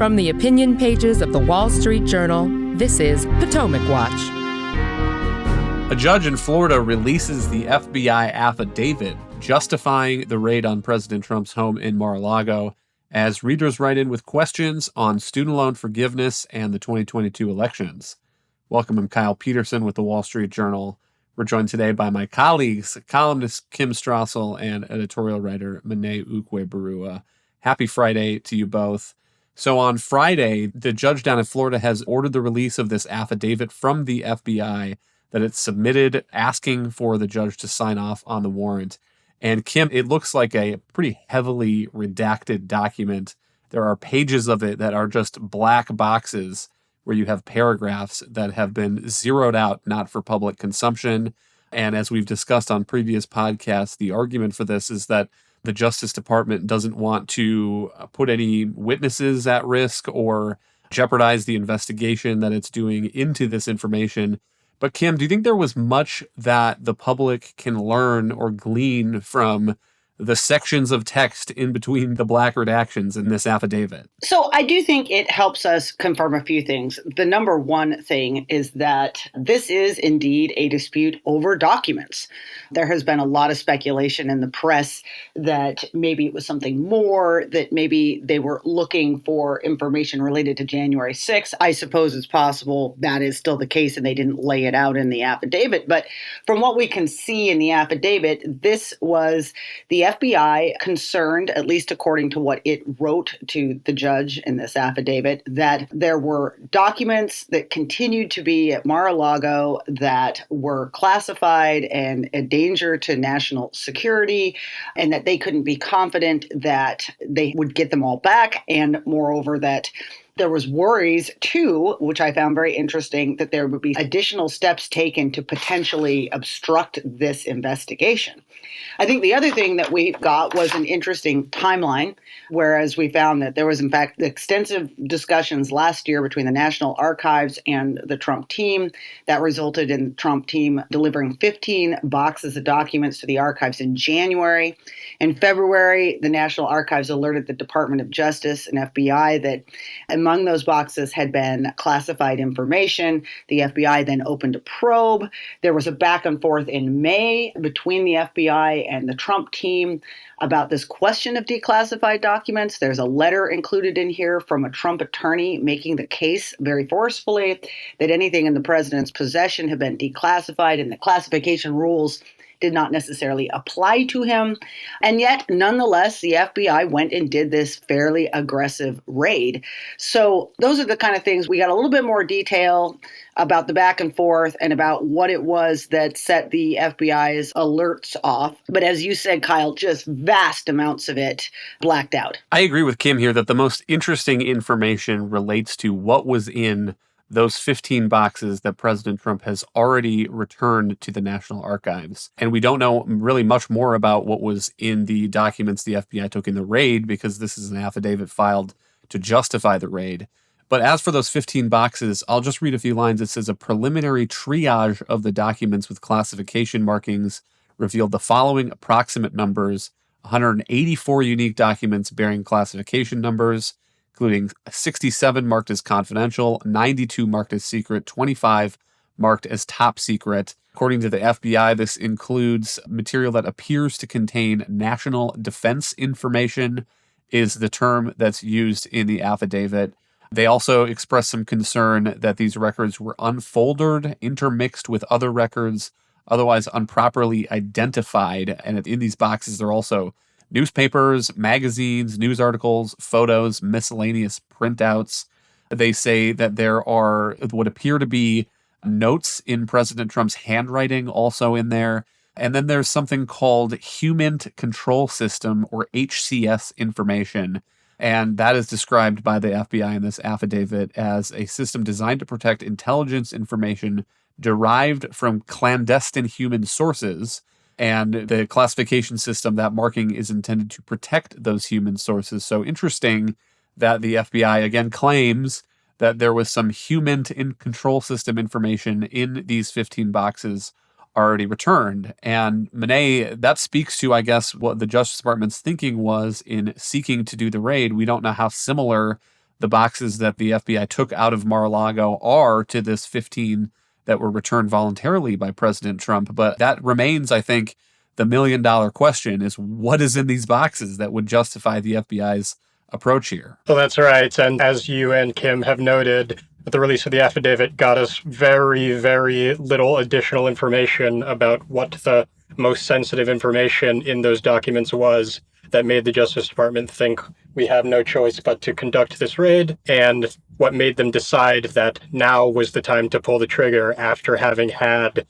From the opinion pages of the Wall Street Journal, this is Potomac Watch. A judge in Florida releases the FBI affidavit justifying the raid on President Trump's home in Mar-a-Lago as readers write in with questions on student loan forgiveness and the 2022 elections. Welcome, I'm Kyle Peterson with the Wall Street Journal. We're joined today by my colleagues, columnist Kim Strassel and editorial writer Monet Ukwe-Barua. Happy Friday to you both. So on Friday, the judge down in Florida has ordered the release of this affidavit from the FBI that it's submitted, asking for the judge to sign off on the warrant. And Kim, it looks like a pretty heavily redacted document. There are pages of it that are just black boxes where you have paragraphs that have been zeroed out, not for public consumption. And as we've discussed on previous podcasts, the argument for this is that the Justice Department doesn't want to put any witnesses at risk or jeopardize the investigation that it's doing into this information. But Kim, do you think there was much that the public can learn or glean from the sections of text in between the black redactions in this affidavit? So I do think it helps us confirm a few things. The number one thing is that this is indeed a dispute over documents. There has been a lot of speculation in the press that maybe it was something more, that maybe they were looking for information related to January 6th. I suppose it's possible that is still the case and they didn't lay it out in the affidavit. But from what we can see in the affidavit, this was the FBI concerned, at least according to what it wrote to the judge in this affidavit, that there were documents that continued to be at Mar-a-Lago that were classified and a danger to national security, and that they couldn't be confident that they would get them all back. And moreover, that there was worries, too, which I found very interesting, that there would be additional steps taken to potentially obstruct this investigation. I think the other thing that we got was an interesting timeline, whereas we found that there was, in fact, extensive discussions last year between the National Archives and the Trump team that resulted in the Trump team delivering 15 boxes of documents to the archives in January. In February, the National Archives alerted the Department of Justice and FBI that among those boxes had been classified information. The FBI then opened a probe. There was a back and forth in May between the FBI and the Trump team about this question of declassified documents. There's a letter included in here from a Trump attorney making the case very forcefully that anything in the president's possession had been declassified and the classification rules did not necessarily apply to him. And yet, nonetheless, the FBI went and did this fairly aggressive raid. So those are the kind of things we got a little bit more detail about the back and forth and about what it was that set the FBI's alerts off. But as you said, Kyle, just vast amounts of it blacked out. I agree with Kim here that the most interesting information relates to what was in those 15 boxes that President Trump has already returned to the National Archives. And we don't know really much more about what was in the documents the FBI took in the raid because this is an affidavit filed to justify the raid. But as for those 15 boxes, I'll just read a few lines. It says a preliminary triage of the documents with classification markings revealed the following approximate numbers: 184 unique documents bearing classification numbers, including 67 marked as confidential, 92 marked as secret, 25 marked as top secret. According to the FBI, this includes material that appears to contain national defense information, is the term that's used in the affidavit. They also express some concern that these records were unfoldered, intermixed with other records, otherwise improperly identified. And in these boxes, there are also newspapers, magazines, news articles, photos, miscellaneous printouts. They say that there are what appear to be notes in President Trump's handwriting also in there. And then there's something called Human Control System, or HCS information. And that is described by the FBI in this affidavit as a system designed to protect intelligence information derived from clandestine human sources. And the classification system, that marking is intended to protect those human sources. So interesting that the FBI again claims that there was some human control system information in these 15 boxes already returned. And Monet, that speaks to, I guess, what the Justice Department's thinking was in seeking to do the raid. We don't know how similar the boxes that the FBI took out of Mar-a-Lago are to this 15 that were returned voluntarily by President Trump. But that remains, I think, the million-dollar question is what is in these boxes that would justify the FBI's approach here? So that's right. And as you and Kim have noted, the release of the affidavit got us very, very little additional information about what the most sensitive information in those documents was that made the Justice Department think we have no choice but to conduct this raid, and what made them decide that now was the time to pull the trigger after having had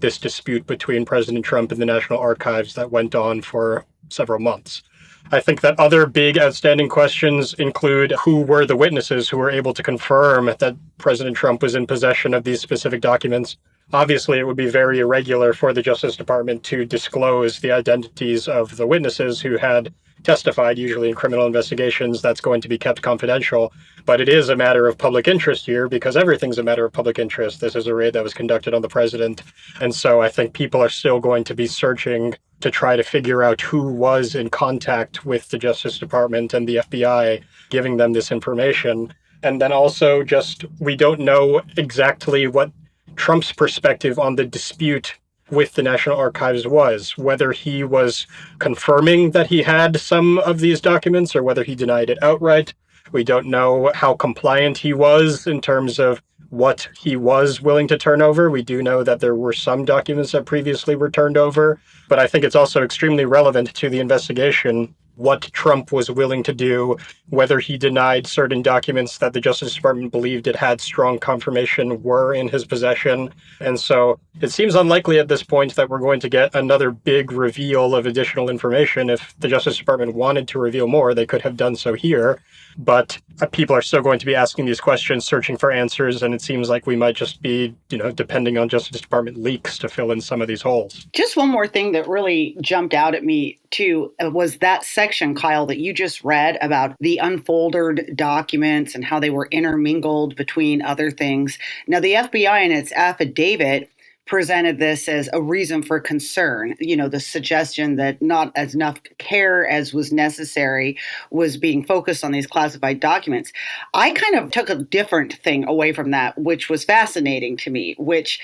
this dispute between President Trump and the National Archives that went on for several months. I think that other big outstanding questions include who were the witnesses who were able to confirm that President Trump was in possession of these specific documents. Obviously, it would be very irregular for the Justice Department to disclose the identities of the witnesses who had testified, usually in criminal investigations. That's going to be kept confidential. But it is a matter of public interest here because everything's a matter of public interest. This is a raid that was conducted on the president. And so I think people are still going to be searching to try to figure out who was in contact with the Justice Department and the FBI, giving them this information. And then also just, we don't know exactly what Trump's perspective on the dispute with the National Archives was, whether he was confirming that he had some of these documents or whether he denied it outright. We don't know how compliant he was in terms of what he was willing to turn over. We do know that there were some documents that previously were turned over, but I think it's also extremely relevant to the investigation what Trump was willing to do, whether he denied certain documents that the Justice Department believed it had strong confirmation were in his possession. And so it seems unlikely at this point that we're going to get another big reveal of additional information. If the Justice Department wanted to reveal more, they could have done so here. But people are still going to be asking these questions, searching for answers, and it seems like we might just be, depending on Justice Department leaks to fill in some of these holes. Just one more thing that really jumped out at me, too, was that section, Kyle, that you just read about the unfolded documents and how they were intermingled between other things. Now, the FBI in its affidavit presented this as a reason for concern. The suggestion that not as enough care as was necessary was being focused on these classified documents. I kind of took a different thing away from that, which was fascinating to me, which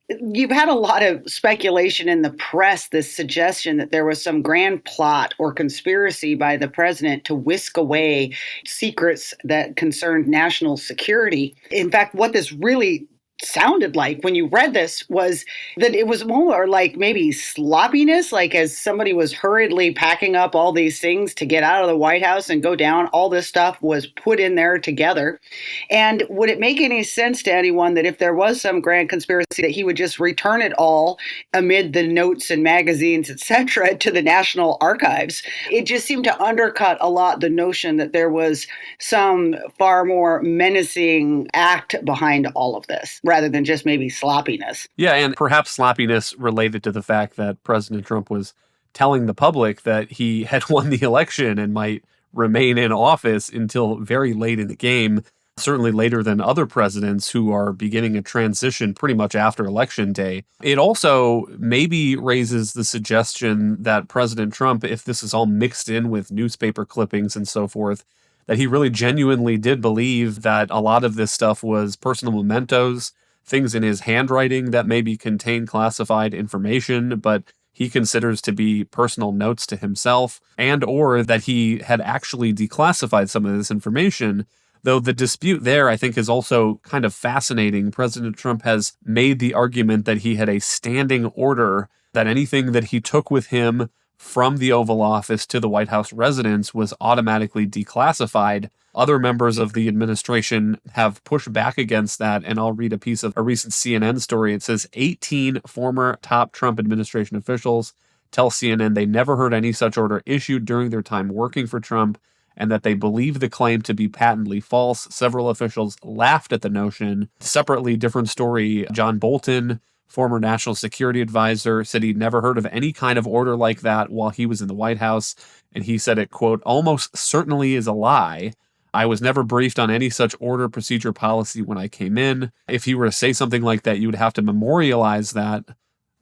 you've had a lot of speculation in the press, this suggestion that there was some grand plot or conspiracy by the president to whisk away secrets that concerned national security. In fact, what this really sounded like when you read this was that it was more like maybe sloppiness, like as somebody was hurriedly packing up all these things to get out of the White House and go down, all this stuff was put in there together. And would it make any sense to anyone that if there was some grand conspiracy that he would just return it all amid the notes and magazines, etc., to the National Archives? It just seemed to undercut a lot the notion that there was some far more menacing act behind all of this, rather than just maybe sloppiness. Yeah, and perhaps sloppiness related to the fact that President Trump was telling the public that he had won the election and might remain in office until very late in the game, certainly later than other presidents who are beginning a transition pretty much after Election Day. It also maybe raises the suggestion that President Trump, if this is all mixed in with newspaper clippings and so forth, that he really genuinely did believe that a lot of this stuff was personal mementos, things in his handwriting that maybe contain classified information, but he considers to be personal notes to himself, and or that he had actually declassified some of this information. Though the dispute there, I think, is also kind of fascinating. President Trump has made the argument that he had a standing order that anything that he took with him from the Oval Office to the White House residence was automatically declassified. Other members of the administration have pushed back against that, and I'll read a piece of a recent CNN story. It says 18 former top Trump administration officials tell CNN they never heard any such order issued during their time working for Trump, and that they believe the claim to be patently false. Several officials laughed at the notion. Separately, different story, John Bolton, former national security advisor, said he'd never heard of any kind of order like that while he was in the White House. And he said it, quote, almost certainly is a lie. I was never briefed on any such order, procedure, policy when I came in. If he were to say something like that, you would have to memorialize that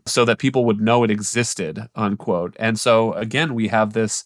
so that people would know it existed, unquote. And so, again, we have this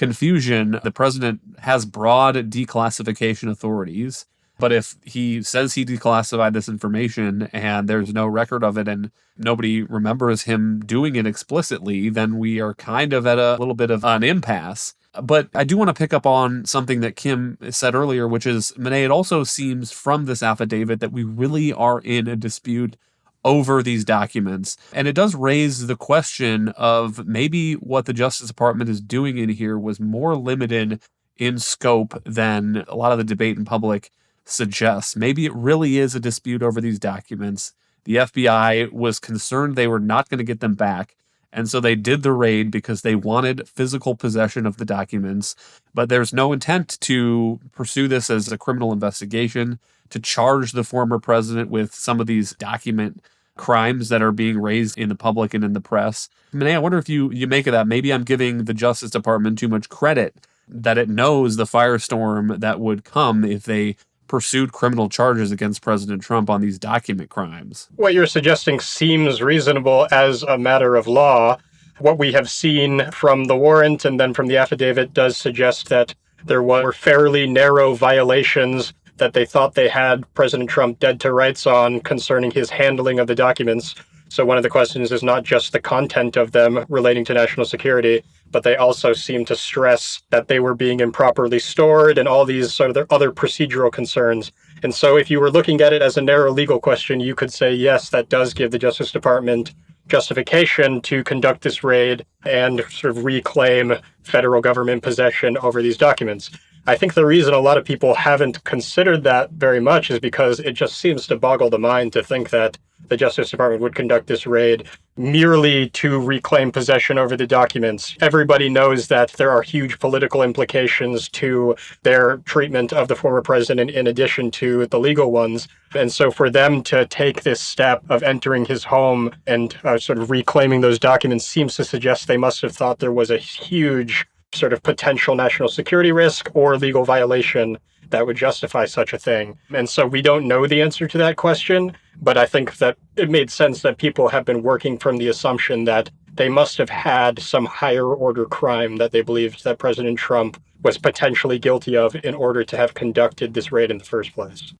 confusion. The president has broad declassification authorities, but if he says he declassified this information and there's no record of it and nobody remembers him doing it explicitly, then we are kind of at a little bit of an impasse. But I do want to pick up on something that Kim said earlier, which is, Monet, it also seems from this affidavit that we really are in a dispute over these documents. And it does raise the question of maybe what the Justice Department is doing in here was more limited in scope than a lot of the debate in public suggests. Maybe it really is a dispute over these documents. The FBI was concerned they were not going to get them back. And so they did the raid because they wanted physical possession of the documents. But there's no intent to pursue this as a criminal investigation, to charge the former president with some of these document crimes that are being raised in the public and in the press. Monet, I wonder if you make of that. Maybe I'm giving the Justice Department too much credit, that it knows the firestorm that would come if they pursued criminal charges against President Trump on these document crimes. What you're suggesting seems reasonable as a matter of law. What we have seen from the warrant and then from the affidavit does suggest that there were fairly narrow violations that they thought they had President Trump dead to rights on concerning his handling of the documents. So one of the questions is not just the content of them relating to national security, but they also seem to stress that they were being improperly stored and all these sort of other procedural concerns. And so if you were looking at it as a narrow legal question, you could say, yes, that does give the Justice Department justification to conduct this raid and sort of reclaim federal government possession over these documents. I think the reason a lot of people haven't considered that very much is because it just seems to boggle the mind to think that the Justice Department would conduct this raid merely to reclaim possession over the documents. Everybody knows that there are huge political implications to their treatment of the former president in addition to the legal ones. And so for them to take this step of entering his home and sort of reclaiming those documents seems to suggest they must have thought there was a huge sort of potential national security risk or legal violation that would justify such a thing. And so we don't know the answer to that question, but I think that it made sense that people have been working from the assumption that they must have had some higher order crime that they believed that President Trump was potentially guilty of in order to have conducted this raid in the first place.